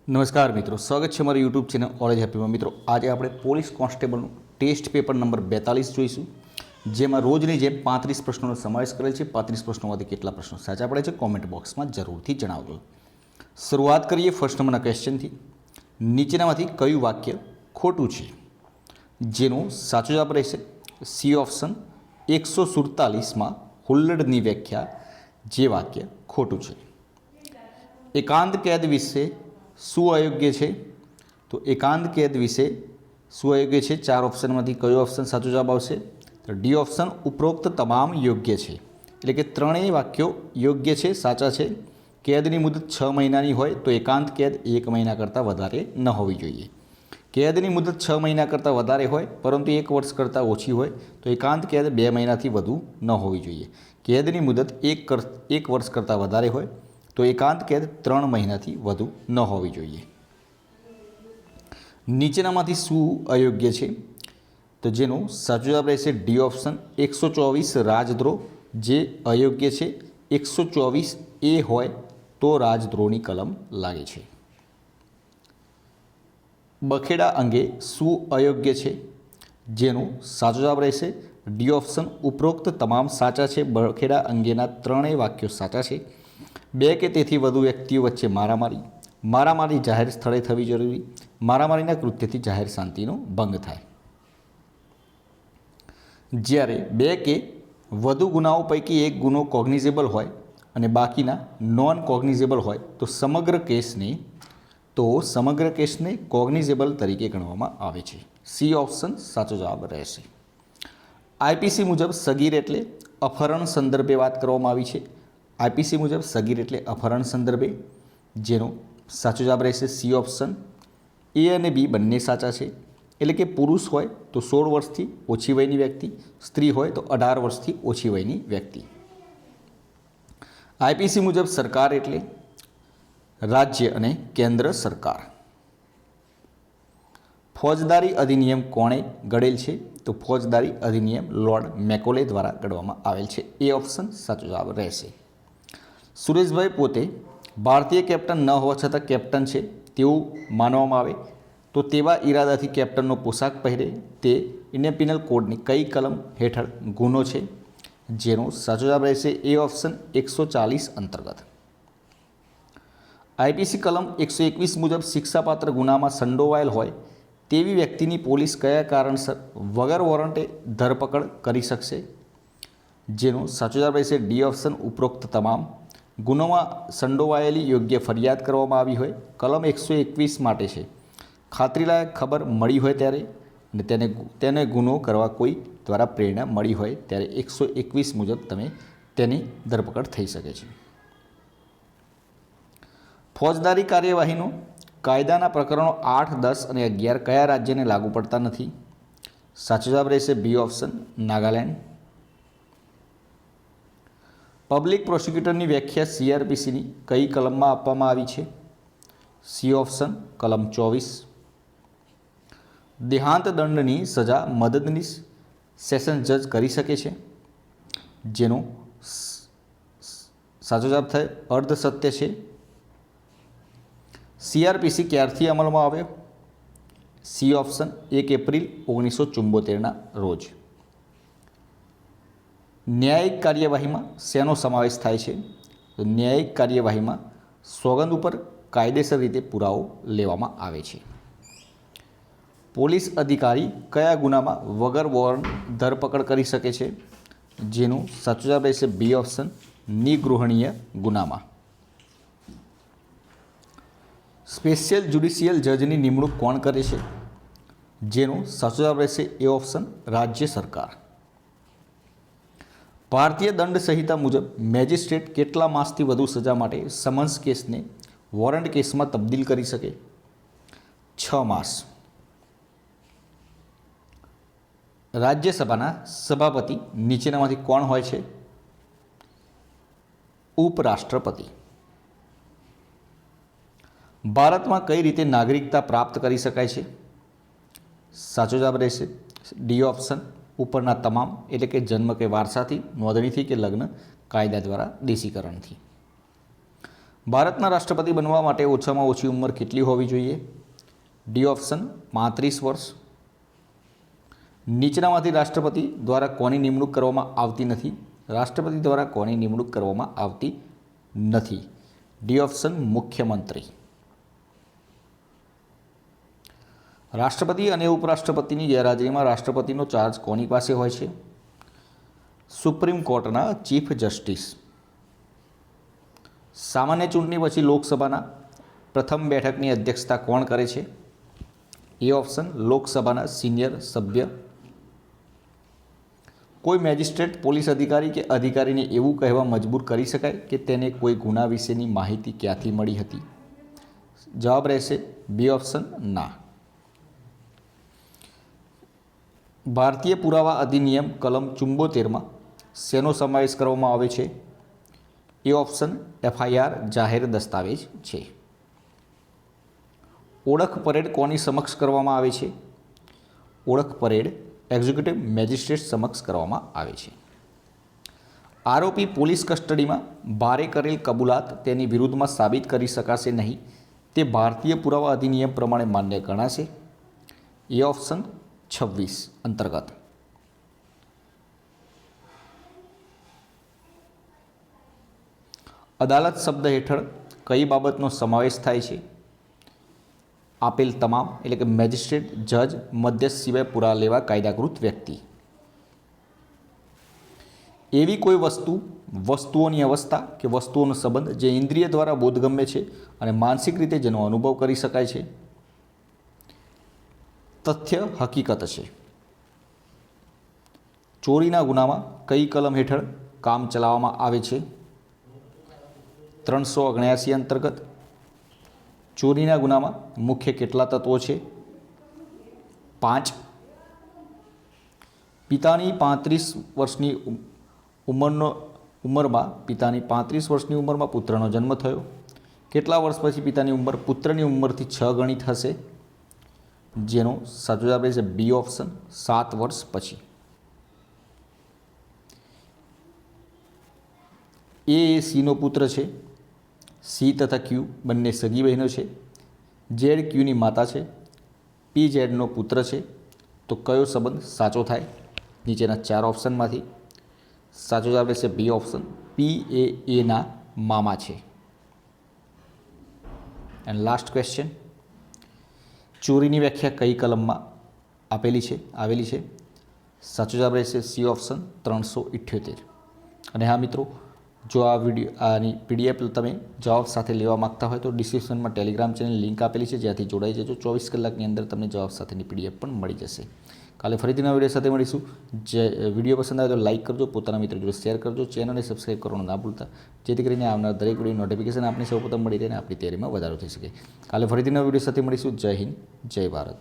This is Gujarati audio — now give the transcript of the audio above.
નમસ્કાર મિત્રો, સ્વાગત છે મારી યુટ્યુબ ચેનલ ઓલેજ હેપીમાં. મિત્રો, આજે આપણે પોલીસ કોન્સ્ટેબલનું ટેસ્ટ પેપર નંબર 42 જોઈશું, જેમાં રોજની જેમ 35 પ્રશ્નોનો સમાવેશ કરેલ છે. 35 પ્રશ્નોમાંથી કેટલા પ્રશ્નો સાચા પડે છે કોમેન્ટ બોક્સમાં જરૂરથી જણાવજો. શરૂઆત કરીએ ફર્સ્ટ નંબરના ક્વેશ્ચનથી. નીચેનામાંથી કયું વાક્ય ખોટું છે? જેનો સાચો જવાબ રહેશે સી ઓપ્શન 147માં હુલ્લડની વ્યાખ્યા જે વાક્ય ખોટું છે. એકાંત કેદ વિશે શું અયોગ્ય છે? તો એકાંત કેદ વિશે શું અયોગ્ય છે? ચાર ઓપ્શનમાંથી કયો ઓપ્શન સાચો જવાબ આવશે? તો ડી ઓપ્શન ઉપરોક્ત તમામ યોગ્ય છે. એટલે કે ત્રણેય વાક્યો યોગ્ય છે, સાચા છે. કેદની મુદત 6 મહિનાની હોય તો એકાંત કેદ 1 મહિના કરતાં વધારે ન હોવી જોઈએ. કેદની મુદત 6 મહિના કરતાં વધારે હોય પરંતુ 1 વર્ષ કરતાં ઓછી હોય તો એકાંત કેદ 2 મહિનાથી વધુ ન હોવી જોઈએ. કેદની મુદત 1 વર્ષ કરતાં વધારે હોય તો એકાંત કેદ 3 મહિનાથી વધુ ન હોવી જોઈએ. નીચેનામાંથી શું અયોગ્ય છે? તો જેનો સાચો જવાબ રહેશે ડી ઓપ્શન 124 રાજદ્રોહ જે અયોગ્ય છે. 124A હોય તો રાજદ્રોહની કલમ લાગે છે. બખેડા અંગે શું અયોગ્ય છે? જેનો સાચો જવાબ રહેશે ડી ઓપ્શન ઉપરોક્ત તમામ સાચા છે. બખેડા અંગેના ત્રણેય વાક્યો સાચા છે. 2 કે તેથી વધુ વ્યક્તિઓ વચ્ચે મારામારી જાહેર સ્થળે થવી જરૂરી, મારામારીના કૃત્યથી જાહેર શાંતિનો ભંગ થાય. જ્યારે 2 કે વધુ ગુનાઓ પૈકી એક ગુનો કોગ્નિઝેબલ હોય અને બાકીના નોન કોગ્નિઝેબલ હોય તો સમગ્ર કેસને કોગ્નિઝેબલ તરીકે ગણવામાં આવે છે. સી ઓપ્શન સાચો જવાબ રહેશે. આઈપીસી મુજબ સગીર એટલે અપહરણ સંદર્ભે વાત કરવામાં આવી છે. આઈપીસી મુજબ સગીર એટલે અપહરણ સંદર્ભે, જેનો સાચો જવાબ રહેશે સી ઓપ્શન. એ અને બી બંને સાચા છે. એટલે કે પુરુષ હોય તો 16 વર્ષથી ઓછી વયની વ્યક્તિ, સ્ત્રી હોય તો 18 વર્ષથી ઓછી વયની વ્યક્તિ. આઈપીસી મુજબ સરકાર એટલે રાજ્ય અને કેન્દ્ર સરકાર. ફોજદારી અધિનિયમ કોણે ઘડેલ છે? તો ફોજદારી અધિનિયમ લોર્ડ મેકોલે દ્વારા ઘડવામાં આવેલ છે. એ ઓપ્શન સાચો જવાબ રહેશે. સુરેશભાઈ પોતે ભારતીય કેપ્ટન ન હોવા છતાં કેપ્ટન છે તેવું માનવામાં આવે તો તેવા ઈરાદાથી કેપ્ટનનો પોશાક પહેરે તે ઇન્ડિયન પિનલ કોડની કઈ કલમ હેઠળ ગુનો છે? જેનો સાચો જવાબ રહેશે એ ઓપ્શન 140 અંતર્ગત. આઈપીસી કલમ 121 મુજબ શિક્ષાપાત્ર ગુનામાં સંડોવાયેલ હોય તેવી વ્યક્તિની પોલીસ કયા કારણસર વગર વોરંટે ધરપકડ કરી શકશે? જેનો સાચો જવાબ રહેશે ડી ઓપ્શન ઉપરોક્ત તમામ. ગુનામાં સંડોવાયેલી યોગ્ય ફરિયાદ કરવામાં આવી હોય, કલમ 121 માટે છે. ખાતરીલાયક ખબર મળી હોય ત્યારે અને તેને ગુનો કરવા કોઈ દ્વારા પ્રેરણા મળી હોય ત્યારે 121 મુજબ તેની ધરપકડ થઈ શકે છે. ફોજદારી કાર્યવાહીનો કાયદાના પ્રકરણો 8, 10 અને 11 કયા રાજ્યને લાગુ પડતા નથી? સાચો જવાબ રહેશે બી ઓપ્શન નાગાલેન્ડ. પબ્લિક પ્રોસિક્યુટરની વ્યાખ્યા સીઆરપીસીની કઈ કલમમાં આપવામાં આવી છે? સી ઓપ્શન કલમ 24. દેહાંત દંડની સજા મદદનીશ સેશન જજ કરી શકે છે? જેનો સાચો જવાબ થાય અર્ધ સત્ય છે. સીઆરપીસી ક્યારથી અમલમાં આવ્યો? સી ઓપ્શન 1 એપ્રિલ 1974ના રોજ. ન્યાયિક કાર્યવાહીમાં શેનો સમાવેશ થાય છે? તો ન્યાયિક કાર્યવાહીમાં સોગંદ ઉપર કાયદેસર રીતે પુરાવો લેવામાં આવે છે. પોલીસ અધિકારી કયા ગુનામાં વગર વોરંટ ધરપકડ કરી શકે છે? જેનું સાચો જવાબ રહેશે બી ઓપ્શન નિગૃહણીય ગુનામાં. સ્પેશિયલ જ્યુડિશિયલ જજની નિમણૂક કોણ કરે છે? જેનો સાચો જવાબ રહેશે એ ઓપ્શન રાજ્ય સરકાર. ભારતીય દંડ સંહિતા મુજબ મેજિસ્ટ્રેટ કેટલા માસથી વધુ સજા માટે સમન્સ કેસને વોરંટ કેસમાં તબદીલ કરી શકે? 6 માસ. રાજ્યસભાના સભાપતિ નીચેનામાંથી કોણ હોય છે? ઉપરાષ્ટ્રપતિ. ભારતમાં કઈ રીતે નાગરિકતા પ્રાપ્ત કરી શકાય છે? સાચો જવાબ રહેશે ડી ઓપ્શન ઉપરના તમામ. એટલે કે જન્મ કે વારસાથી, નોંધણીથી કે લગ્ન, કાયદા દ્વારા, દેશીકરણથી. ભારતના રાષ્ટ્રપતિ બનવા માટે ઓછામાં ઓછી ઉંમર કેટલી હોવી જોઈએ? ડી ઓપ્શન 35 વર્ષ. નીચેનામાંથી રાષ્ટ્રપતિ દ્વારા કોની નિમણૂક કરવામાં આવતી નથી? રાષ્ટ્રપતિ દ્વારા કોની નિમણૂક કરવામાં આવતી નથી? ડી ઓપ્શન મુખ્યમંત્રી. રાષ્ટ્રપતિ અને ઉપરાષ્ટ્રપતિની ગેરહાજરીમાં રાષ્ટ્રપતિનો ચાર્જ કોની પાસે હોય છે? સુપ્રીમ કોર્ટના ચીફ જસ્ટિસ. સામાન્ય ચૂંટણી પછી લોકસભાના પ્રથમ બેઠકની અધ્યક્ષતા કોણ કરે છે? એ ઓપ્શન લોકસભાના સિનિયર સભ્ય. કોઈ મેજિસ્ટ્રેટ પોલીસ અધિકારી કે અધિકારીને એવું કહેવા મજબૂર કરી શકાય કે તેને કોઈ ગુના વિશેની માહિતી ક્યાંથી મળી હતી? જવાબ રહેશે બી ઓપ્શન ના. ભારતીય પુરાવા અધિનિયમ કલમ 74માં શેનો સમાવેશ કરવામાં આવે છે? એ ઓપ્શન FIR જાહેર દસ્તાવેજ છે. ઓળખ પરેડ કોની સમક્ષ કરવામાં આવે છે? ઓળખ પરેડ એક્ઝિક્યુટિવ મેજિસ્ટ્રેટ સમક્ષ કરવામાં આવે છે. આરોપી પોલીસ કસ્ટડીમાં ભારે કરેલ કબૂલાત તેની વિરુદ્ધમાં સાબિત કરી શકાશે નહીં તે ભારતીય પુરાવા અધિનિયમ પ્રમાણે માન્ય ગણાશે? એ ઓપ્શન 26 અંતર્ગત. અદાલત શબ્દ હેઠળ કઈ બાબતનો સમાવેશ થાય છે? આપેલ તમામ એટલે કે મેજિસ્ટ્રેટ, જજ, મધ્યસ્થ સિવાય પુરાવા લેવા કાયદાકૃત વ્યક્તિ. એવી કોઈ વસ્તુઓની અવસ્થા કે વસ્તુઓનો સંબંધ જે ઇન્દ્રિય દ્વારા બોધગમ્ય છે અને માનસિક રીતે જેનો અનુભવ કરી શકાય છે. તથ્ય હકીકત છે. ચોરીના ગુનામાં કઈ કલમ હેઠળ કામ ચલાવવામાં આવે છે? 379 અંતર્ગત. ચોરીના ગુનામાં મુખ્ય કેટલા તત્વો છે? 5. પિતાની 35 વર્ષની ઉંમરમાં પુત્રનો જન્મ થયો. કેટલા વર્ષ પછી પિતાની ઉંમર પુત્રની ઉંમરથી 6 ગણી થશે? જેનો સાચો જવાબ રહેશે બી ઓપ્શન 7 વર્ષ પછી. એ સીનો પુત્ર છે. સી તથા ક્યુ બંને સગી બહેનો છે. ઝેડ ક્યુની માતા છે. પી ઝેડનો પુત્ર છે. તો કયો સંબંધ સાચો થાય? નીચેના 4 ઓપ્શનમાંથી સાચો જવાબ રહેશે બી ઓપ્શન પી એના મામા છે. And last question. ચોરીની વ્યાખ્યા કઈ કલમમાં આવેલી છે? સાચો જવાબ રહેશે સી ઓપ્શન 378. અને હા મિત્રો, જો આની PDF તમે જવાબ સાથે લેવા માગતા હોય તો ડિસ્ક્રિપ્શનમાં ટેલિગ્રામ ચેનલ લિંક આપેલી છે, જ્યાંથી જોડાઈ જજો. 24 કલાકની અંદર તમને જવાબ સાથેની PDF પણ મળી જશે. કાલે ફરીથી નવા વિડીયો સાથે મળીશું. જે વિડીયો પસંદ આવે તો લાઇક કરજો, પોતાના મિત્રો જોડે શેર કરજો, ચેનલને સબસ્ક્રાઈબ કરવાનું ના ભૂલતા, જેથી કરીને આવનાર દરેક વિડીયો નોટિફિકેશન આપને સૌપ્રથમ મળી રહે અને આપણી તૈયારીમાં વધારો થઈ શકે. કાલે ફરીથી નવા વિડીયો સાથે મળીશું. જય હિન્દ, જય ભારત.